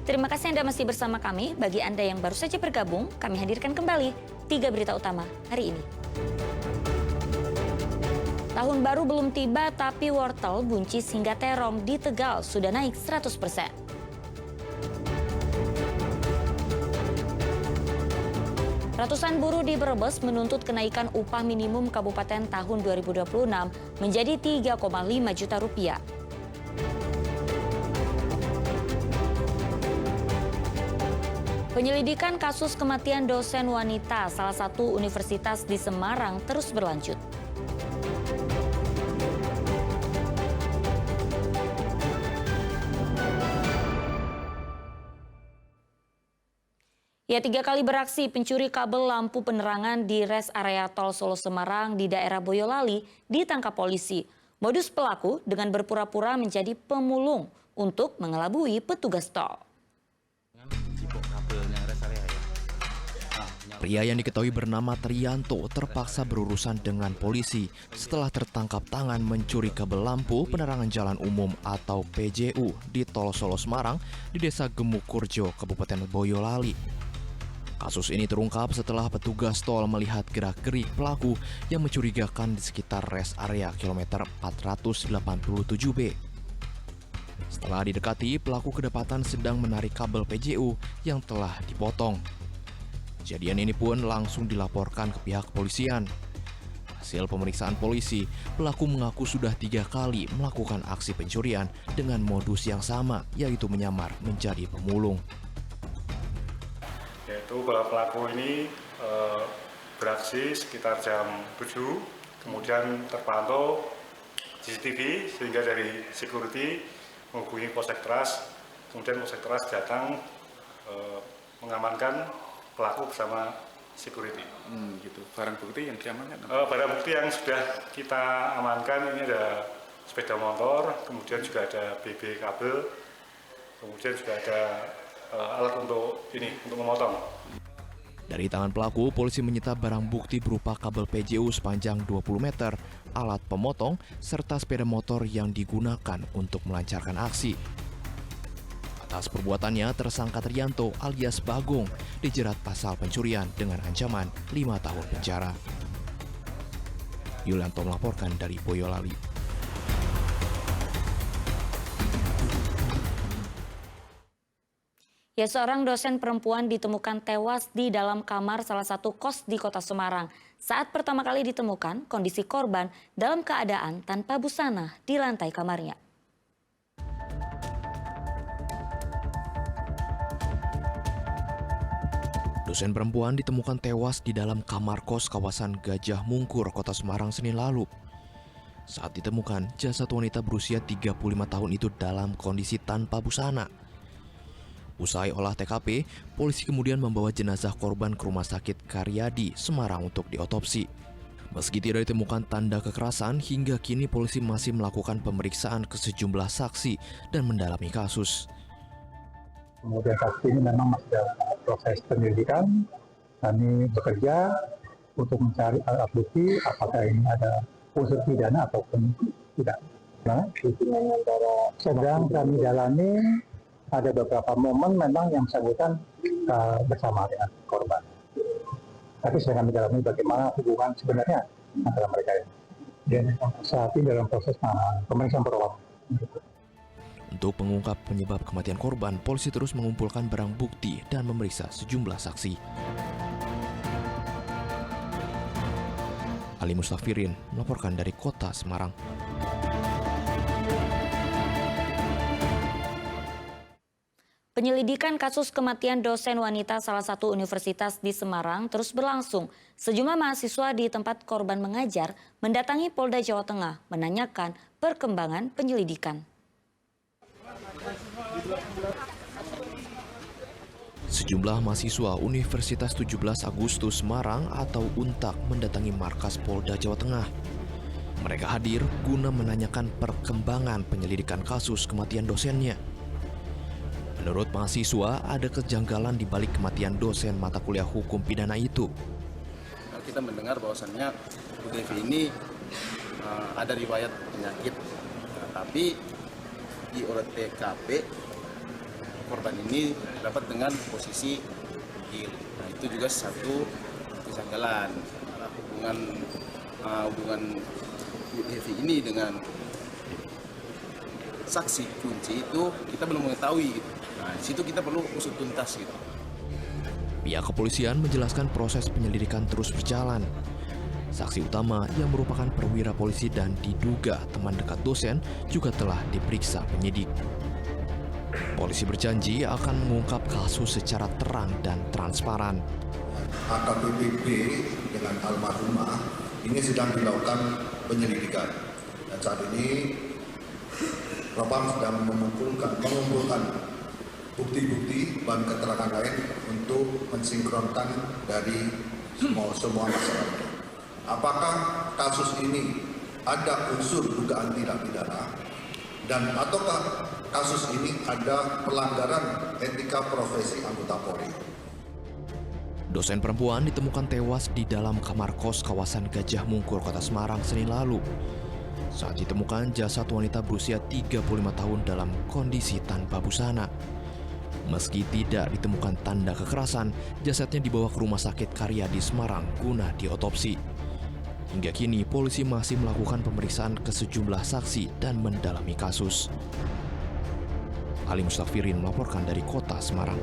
Terima kasih Anda masih bersama kami. Bagi Anda yang baru saja bergabung, kami hadirkan kembali 3 berita utama hari ini. Tahun baru belum tiba, tapi wortel, buncis hingga terong di Tegal sudah naik 100%. Ratusan buruh di Brebes menuntut kenaikan upah minimum kabupaten tahun 2026 menjadi 3,5 juta rupiah. Penyelidikan kasus kematian dosen wanita salah satu universitas di Semarang terus berlanjut. Ya, 3 kali beraksi pencuri kabel lampu penerangan di res area tol Solo Semarang di daerah Boyolali ditangkap polisi. Modus pelaku dengan berpura-pura menjadi pemulung untuk mengelabui petugas tol. Pria yang diketahui bernama Trianto terpaksa berurusan dengan polisi setelah tertangkap tangan mencuri kabel lampu penerangan jalan umum atau PJU di tol Solo Semarang di Desa Gemukurjo, Kabupaten Boyolali. Kasus ini terungkap setelah petugas tol melihat gerak-gerik pelaku yang mencurigakan di sekitar res area kilometer 487B. Setelah didekati, pelaku kedapatan sedang menarik kabel PJU yang telah dipotong. Kejadian ini pun langsung dilaporkan ke pihak kepolisian. Hasil pemeriksaan polisi, pelaku mengaku sudah 3 kali melakukan aksi pencurian dengan modus yang sama, yaitu menyamar menjadi pemulung. Yaitu bahwa pelaku ini beraksi sekitar jam 7, kemudian terpantau CCTV sehingga dari security menghubungi Polsek Teras, kemudian Polsek Teras datang mengamankan pelaku bersama security. Gitu. Barang bukti yang diamankan? Barang bukti yang sudah kita amankan ini ada sepeda motor, kemudian juga ada BB kabel, kemudian juga ada alat untuk memotong. Dari tangan pelaku, polisi menyita barang bukti berupa kabel PJU sepanjang 20 meter, alat pemotong, serta sepeda motor yang digunakan untuk melancarkan aksi. Atas perbuatannya, tersangka Trianto alias Bagong dijerat pasal pencurian dengan ancaman 5 tahun penjara. Yulianto melaporkan dari Boyolali. Ya, seorang dosen perempuan ditemukan tewas di dalam kamar salah satu kos di Kota Semarang. Saat pertama kali ditemukan, kondisi korban dalam keadaan tanpa busana di lantai kamarnya. Dosen perempuan ditemukan tewas di dalam kamar kos kawasan Gajah Mungkur, Kota Semarang, Senin lalu. Saat ditemukan, jasad wanita berusia 35 tahun itu dalam kondisi tanpa busana. Usai olah TKP, polisi kemudian membawa jenazah korban ke Rumah Sakit Karyadi, Semarang untuk diotopsi. Meski tidak ditemukan tanda kekerasan, hingga kini polisi masih melakukan pemeriksaan ke sejumlah saksi dan mendalami kasus. Kemudian kasus ini memang masih dalam proses penyelidikan. Kami bekerja untuk mencari alat bukti apakah ini ada unsur pidana ataupun tidak. Nah, sedang kami dalami. Ada beberapa momen memang yang bersangkutan bersama dengan korban. Tapi sedang kami dalami bagaimana hubungan sebenarnya antara mereka ini. Dan saat ini dalam proses pemeriksaan perawat. Untuk mengungkap penyebab kematian korban, polisi terus mengumpulkan barang bukti dan memeriksa sejumlah saksi. Ali Mustafirin melaporkan dari Kota Semarang. Penyelidikan kasus kematian dosen wanita salah satu universitas di Semarang terus berlangsung. Sejumlah mahasiswa di tempat korban mengajar mendatangi Polda Jawa Tengah menanyakan perkembangan penyelidikan. Sejumlah mahasiswa Universitas 17 Agustus Semarang atau UNTAK mendatangi markas Polda Jawa Tengah. Mereka hadir guna menanyakan perkembangan penyelidikan kasus kematian dosennya. Menurut mahasiswa, ada kejanggalan di balik kematian dosen mata kuliah hukum pidana itu. Kita mendengar bahwasannya Bu Devi ini ada riwayat penyakit, tapi di olah TKP korban ini dapat dengan posisi kecil. Nah, itu juga satu kejanggalan karena hubungan Bu Devi ini dengan saksi kunci itu kita belum mengetahui gitu. Nah, di situ kita perlu usut tuntas gitu. Pihak kepolisian menjelaskan proses penyelidikan terus berjalan. Saksi utama yang merupakan perwira polisi dan diduga teman dekat dosen juga telah diperiksa penyidik. Polisi berjanji akan mengungkap kasus secara terang dan transparan. AKBP dengan almarhumah ini sedang dilakukan penyelidikan. Dan saat ini Propam sedang mengumpulkan bukti-bukti dan keterangan lain untuk mensinkronkan dari semua masyarakat. Apakah kasus ini ada unsur dugaan tindak pidana dan ataukah kasus ini ada pelanggaran etika profesi anggota Polri? Dosen perempuan ditemukan tewas di dalam kamar kos kawasan Gajah Mungkur, Kota Semarang, Senin lalu. Saat ditemukan, jasad wanita berusia 35 tahun dalam kondisi tanpa busana. Meski tidak ditemukan tanda kekerasan, jasadnya dibawa ke Rumah Sakit Karya di Semarang guna diotopsi. Hingga kini, polisi masih melakukan pemeriksaan ke sejumlah saksi dan mendalami kasus. Ali Mustafirin melaporkan dari Kota Semarang.